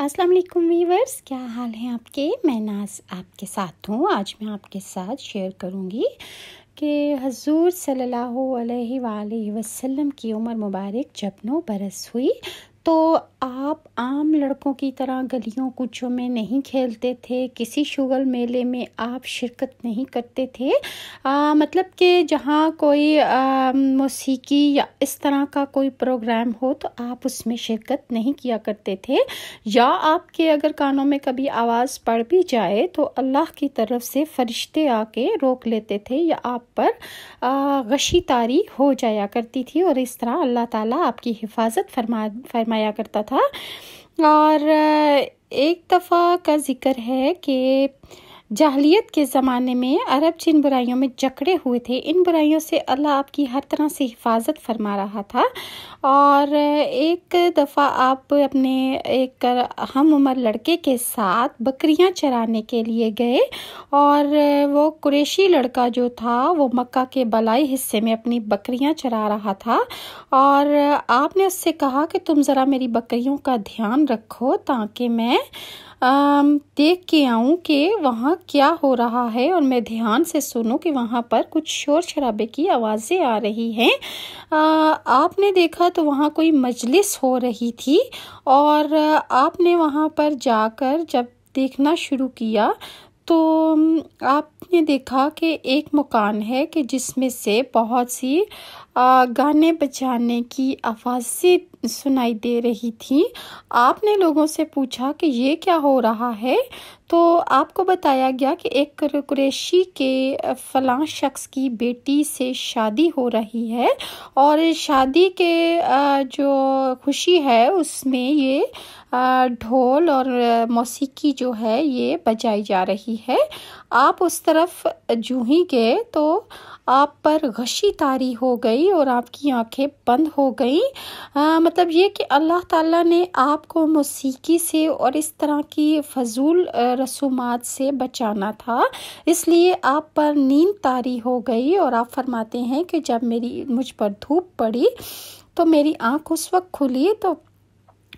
अस्सलाम वालेकुम व्यूअर्स, क्या हाल है आपके। मैं नाज आपके साथ हूँ। आज मैं आपके साथ शेयर करूँगी कि हजूर सल्लल्लाहु अलैहि वसल्लम की उम्र मुबारक जब 9 बरस हुई तो आप आम लड़कों की तरह गलियों कूचों में नहीं खेलते थे, किसी शुगल मेले में आप शिरकत नहीं करते थे। मतलब कि जहाँ कोई मौसीकी या इस तरह का कोई प्रोग्राम हो तो आप उसमें शिरकत नहीं किया करते थे, या आपके अगर कानों में कभी आवाज़ पड़ भी जाए तो अल्लाह की तरफ से फरिश्ते आके रोक लेते थे या आप पर गशी तारी हो जाया करती थी, और इस तरह अल्लाह ताला आपकी हिफाजत फरमाया करता था। और एक दफ़ा का ज़िक्र है कि जाहलियत के ज़माने में अरब जिन बुराइयों में जकड़े हुए थे, इन बुराइयों से अल्लाह आपकी हर तरह से हिफाजत फरमा रहा था। और एक दफ़ा आप अपने एक हम उम्र लड़के के साथ बकरियां चराने के लिए गए, और वो कुरैशी लड़का जो था वो मक्का के बलाई हिस्से में अपनी बकरियां चरा रहा था, और आपने उससे कहा कि तुम ज़रा मेरी बकरियों का ध्यान रखो ताकि मैं देख के आऊँ कि वहाँ क्या हो रहा है, और मैं ध्यान से सुनूं कि वहाँ पर कुछ शोर शराबे की आवाज़ें आ रही हैं। आपने देखा तो वहाँ कोई मजलिस हो रही थी, और आपने वहाँ पर जाकर जब देखना शुरू किया तो आपने देखा कि एक मकान है कि जिसमें से बहुत सी गाने बजाने की आवाज़ें सुनाई दे रही थी। आपने लोगों से पूछा कि ये क्या हो रहा है, तो आपको बताया गया कि एक कुरैशी के फलां शख्स की बेटी से शादी हो रही है, और शादी के जो खुशी है उसमें ये ढोल और मौसीकी जो है ये बजाई जा रही है। आप उस तरफ जूं ही गए तो आप पर गशी तारी हो गई और आपकी आंखें बंद हो गई। मतलब ये कि अल्लाह ताला ने आपको मौसीकी से और इस तरह की फजूल रसूमात से बचाना था, इसलिए आप पर नींद तारी हो गई। और आप फरमाते हैं कि जब मुझ पर धूप पड़ी तो मेरी आंख उस वक्त खुली तो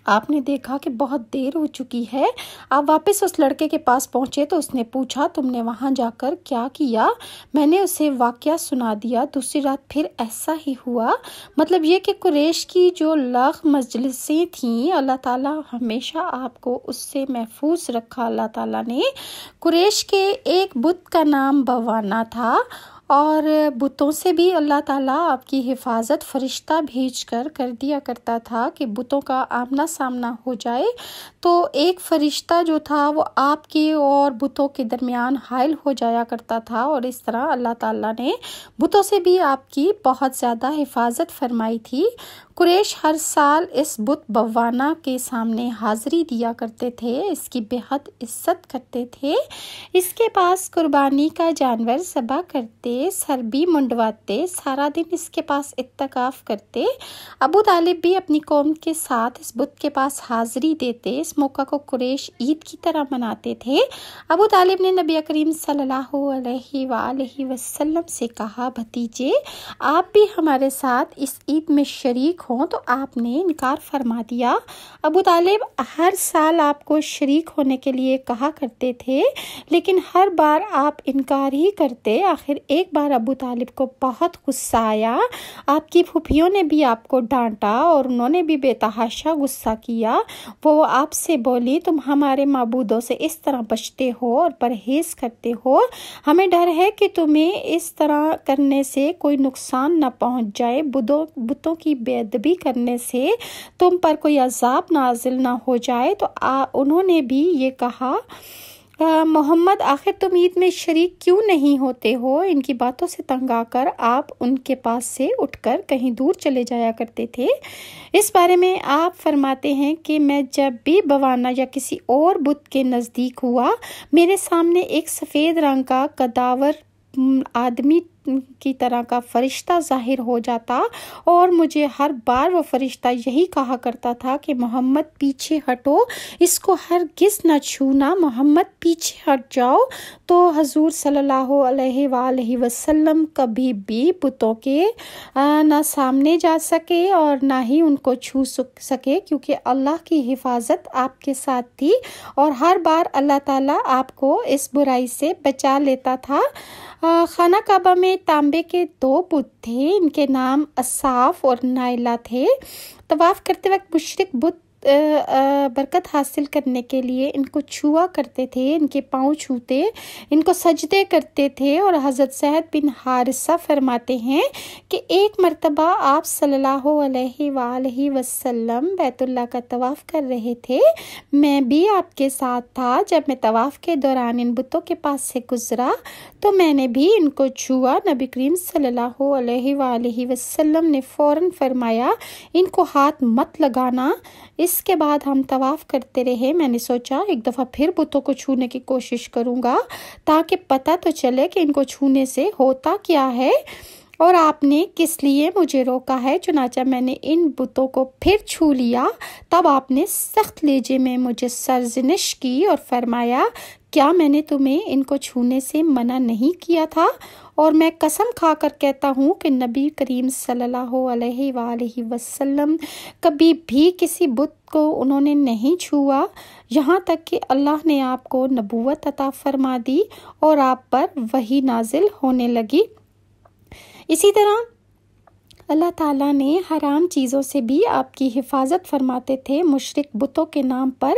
आपने देखा कि बहुत देर हो चुकी है। आप वापस उस लड़के के पास पहुंचे तो उसने पूछा तुमने वहां जाकर क्या किया। मैंने उसे वाकया सुना दिया। दूसरी रात फिर ऐसा ही हुआ। मतलब ये कि कुरैश की जो लाख मजलिसें थीं, अल्लाह ताला हमेशा आपको उससे महफूज रखा। अल्लाह ताला ने कुरैश के एक बुत का नाम बवाना था, और बुतों से भी अल्लाह ताला आपकी हिफाजत फरिश्ता भेजकर कर दिया करता था कि बुतों का आमना सामना हो जाए तो एक फरिश्ता जो था वो आपके और बुतों के दरमियान हाइल हो जाया करता था, और इस तरह अल्लाह ताला ने बुतों से भी आपकी बहुत ज़्यादा हिफाजत फरमाई थी। कुरैश हर साल इस बुत बवाना के सामने हाज़िरी दिया करते थे, इसकी बेहद इज्जत करते थे, इसके पास कुर्बानी का जानवर ज़बह करते, सर भी मुंडवाते, सारा दिन इसके पास इत्तकाफ़ करते। अबू तालिब भी अपनी कौम के साथ इस बुत के पास हाज़िरी देते। इस मौका को कुरैश ईद की तरह मनाते थे। अबू तालिब ने नबी करीम सल्लल्लाहु अलैहि वसल्लम से कहा, भतीजे आप भी हमारे साथ इस ईद में शरीक हों, तो आपने इनकार फरमा दिया। अबू तालिब हर साल आपको शरीक होने के लिए कहा करते थे, लेकिन हर बार आप इनकार ही करते। आखिर एक बार अबू तालिब को बहुत गुस्सा आया। आपकी फूफियों ने भी आपको डांटा और उन्होंने भी बेतहाशा गुस्सा किया। वो आपसे बोली, तुम हमारे माबूदों से इस तरह बचते हो और परहेज करते हो, हमें डर है कि तुम्हें इस तरह करने से कोई नुकसान न पहुंच जाए, बुतों की बेअदबी करने से तुम पर कोई अजाब नाजिल ना हो जाए। तो उन्होंने भी ये कहा, मोहम्मद आखिर तुम ईद में शरीक क्यों नहीं होते हो। इनकी बातों से तंग आकर आप उनके पास से उठकर कहीं दूर चले जाया करते थे। इस बारे में आप फरमाते हैं कि मैं जब भी बवाना या किसी और बुत के नज़दीक हुआ, मेरे सामने एक सफ़ेद रंग का कदावर आदमी کی طرح کا فرشتہ ظاہر ہو جاتا اور مجھے ہر بار وہ فرشتہ یہی کہا کرتا تھا کہ محمد پیچھے ہٹو، اس کو ہرگز نہ چھونا، محمد پیچھے ہٹ جاؤ، تو حضور صلی اللہ علیہ وآلہ وسلم کبھی بھی بتوں کے نہ سامنے جا سکے اور نہ ہی ان کو چھو سکے، کیونکہ اللہ کی حفاظت آپ کے ساتھ تھی اور ہر بار اللہ تعالیٰ آپ کو اس برائی سے بچا لیتا تھا۔ خانہ کعبہ میں تانبے کے 2 بت تھے، ان کے نام اصاف اور نائلہ تھے۔ طواف کرتے وقت مشرک بت برکت حاصل کرنے کے لیے ان کو چھوا کرتے تھے، ان کے پاؤں چھوتے، ان کو سجدے کرتے تھے، اور حضرت زید بن حارثہ فرماتے ہیں کہ ایک مرتبہ آپ صلی اللہ علیہ وآلہ وسلم بیت اللہ کا طواف کر رہے تھے، میں بھی آپ کے ساتھ تھا، جب میں طواف کے دوران ان بتوں کے پاس سے گزرا تو میں نے بھی ان کو چھوا۔ نبی کریم صلی اللہ علیہ وآلہ وسلم نے فوراً فرمایا ان کو ہاتھ مت لگانا۔ اس کے بعد ہم طواف کرتے رہے، میں نے سوچا ایک دفعہ پھر بتوں کو چھونے کی کوشش کروں گا تاکہ پتہ تو چلے کہ ان کو چھونے سے ہوتا کیا ہے اور آپ نے کس لیے مجھے روکا ہے۔ چنانچہ میں نے ان بتوں کو پھر چھو لیا، تب آپ نے سخت لہجے میں مجھے سرزنش کی اور فرمایا کیا میں نے تمہیں ان کو چھونے سے منع نہیں کیا تھا؟ اور میں قسم کھا کر کہتا ہوں کہ نبی کریم صلی اللہ علیہ وآلہ وسلم کبھی بھی کسی بت کو انہوں نے نہیں چھوا، یہاں تک کہ اللہ نے آپ کو نبوت عطا فرما دی اور آپ پر وحی نازل ہونے لگی۔ اسی طرح اللہ تعالیٰ نے حرام چیزوں سے بھی آپ کی حفاظت فرماتے تھے۔ مشرک بتوں کے نام پر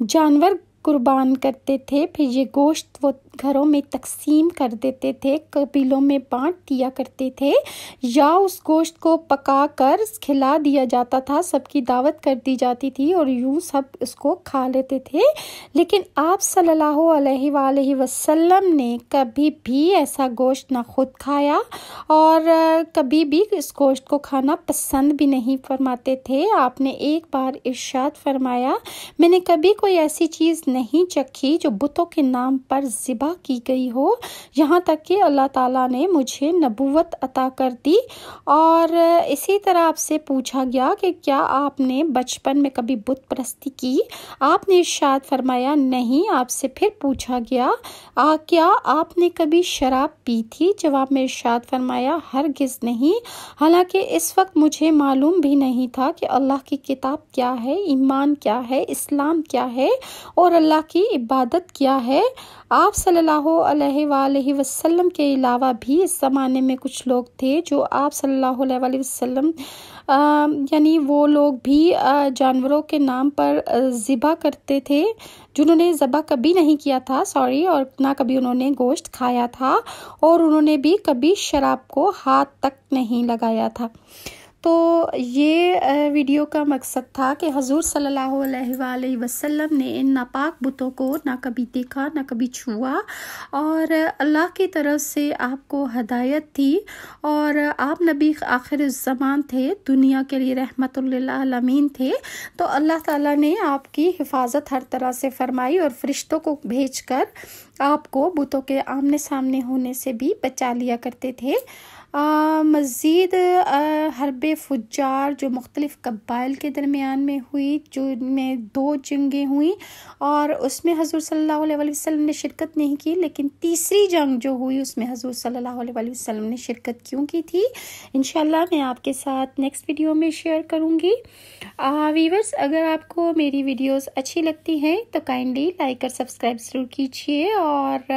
جانور قربان کرتے تھے، پھر یہ گوشت وہ گھروں میں تقسیم کر دیتے تھے، قبیلوں میں بانٹ دیا کرتے تھے، یا اس گوشت کو پکا کر کھلا دیا جاتا تھا، سب کی دعوت کر دی جاتی تھی اور یوں سب اس کو کھا لیتے تھے۔ لیکن آپ صلی اللہ علیہ وآلہ وسلم نے کبھی بھی ایسا گوشت نہ خود کھایا اور کبھی بھی اس گوشت کو کھانا پسند بھی نہیں فرماتے تھے۔ آپ نے ایک بار ارشاد فرمایا میں نے کبھی کوئی ایسی چیز نہیں چکھی جو بتوں کے نام پر ذبح کی گئی ہو، یہاں تک کہ اللہ تعالیٰ نے مجھے نبوت عطا کر دی۔ اور اسی طرح آپ سے پوچھا گیا کہ کیا آپ نے بچپن میں کبھی بت پرستی کی؟ آپ نے ارشاد فرمایا نہیں۔ آپ سے پھر پوچھا گیا کیا آپ نے کبھی شراب پی تھی؟ جواب میں ارشاد فرمایا ہرگز نہیں، حالانکہ اس وقت مجھے معلوم بھی نہیں تھا کہ اللہ کی کتاب کیا ہے، ایمان کیا ہے، اسلام کیا ہے اور اللہ کی عبادت کیا ہے۔ آپ صلی اللہ علیہ وآلہ وسلم کے علاوہ بھی اس زمانے میں کچھ لوگ تھے جو آپ صلی اللہ علیہ وآلہ وسلم یعنی وہ لوگ بھی جانوروں کے نام پر ذبح کرتے تھے جنہوں نے ذبح کبھی نہیں کیا تھا اور نہ کبھی انہوں نے گوشت کھایا تھا اور انہوں نے بھی کبھی شراب کو ہاتھ تک نہیں لگایا تھا۔ تو یہ ویڈیو کا مقصد تھا کہ حضور صلی اللہ علیہ وآلہ وسلم نے ان ناپاک بتوں کو نہ کبھی دیکھا نہ کبھی چھوا، اور اللہ کی طرف سے آپ کو ہدایت تھی اور آپ نبی آخر الزمان تھے، دنیا کے لیے رحمت للعالمین تھے، تو اللہ تعالیٰ نے آپ کی حفاظت ہر طرح سے فرمائی اور فرشتوں کو بھیج کر آپ کو بتوں کے آمنے سامنے ہونے سے بھی بچا لیا کرتے تھے۔ مزید حرب فجار جو مختلف قبائل کے درمیان میں ہوئی، جو میں 2 جنگیں ہوئیں اور اس میں حضور صلی اللہ علیہ وسلم نے شرکت نہیں کی، لیکن تیسری جنگ جو ہوئی اس میں حضور صلی اللہ علیہ وسلم نے شرکت کیوں کی تھی، انشاءاللہ میں آپ کے ساتھ نیکسٹ ویڈیو میں شیئر کروں گی۔ ویورز، اگر آپ کو میری ویڈیوز اچھی لگتی ہیں تو کائنڈلی لائک اور سبسکرائب ضرور کیجیے اور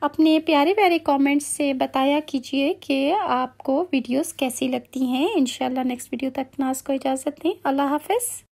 اپنے پیارے پیارے کامنٹس سے بتایا کیجیے کہ آپ کو ویڈیوز کیسی لگتی ہیں۔ انشاءاللہ نیکسٹ ویڈیو تک ناز کو اجازت دیں۔ اللہ حافظ۔